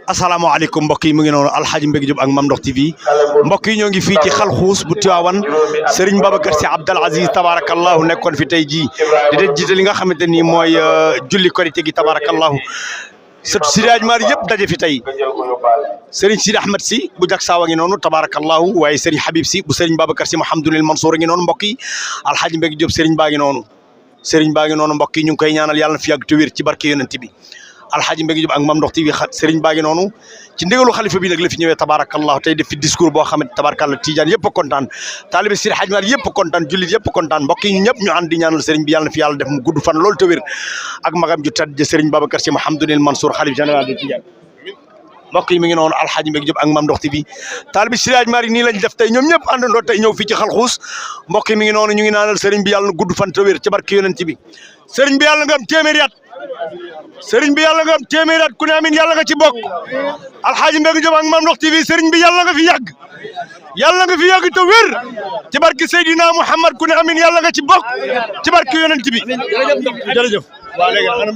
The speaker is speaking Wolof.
asalaamaaleykum mbokk yi mu ngi noonu Alxaaji Mbégi Diop ak Mame Ndokh TV mbokk yi ñoo ngi fii ci xalxuus bu Tiwaawan Serigne Babacar Sy Abdoul Aziz tabarakallahu nekkoon fi tey jii di dee jiite li nga xamante ni mooy julli korité gi tabarakallahu sëtu Seydi Hadji Malick yëpp daje fi tey Serigne Sidi Ahmed Sy bu jak saawa ngi noonu tabarakallahu waaye Serigne Habib Sy bu Serigne Babacar Sy Mouhamadoul Mansour ngi noonu mbokk yi Alxaaji Mbégi Diop Serigne baa ngi noonu mbokk yi ñu ngi koy ñaanal yàlla na fi yàgg te wér ci barke yonent bi Alxaaji Mbégi Diop ak Mame Ndokh TV Serigne baa ngi noonu ci ndigalu xalifa bi nag la fi ñëwee tabarakallahu tey def fi discours boo xam ne tabarakallah Tidiane yëpp a kontaan taalibe Seydi Hadji Malick yëpp a kontaan jullit yëpp a kontaan mbokk yi ñëpp ñu ànd di ñaanal Serigne bi yàlla na fi yàlla def mu gudd fan loolu te wér ak magam ju tedd Serigne Babacar Sy Mouhamadoul Mansour xalif général de Tidiane mbokk yi mi ngi noonu Alxaaji Mbégi Diop ak Mame Ndokh TV taalibe Seydi Hadji Malick nii lañ def tey ñoom ñëpp àndandoo tey ñëw fii ci xalxuus mbokk yi mi ngi noonu ñu ngi ñaanal Serigne bi yàlla na gudd fan te wér ci barke yonent bi Serigne bi yàlla nga am téeméeri at Serigne bi yàlla nga am téeméeri at ku ne amin yàlla nga ci bokk Alxaaji Mbégi Diop ak Mame Ndokh TV Serigne bi yàlla nga fi yàgg te wér ci barke Seydina Muhammad ku ne amin yàlla nga ci bokk ci barke yonent bi jërëjëf waa léegi ana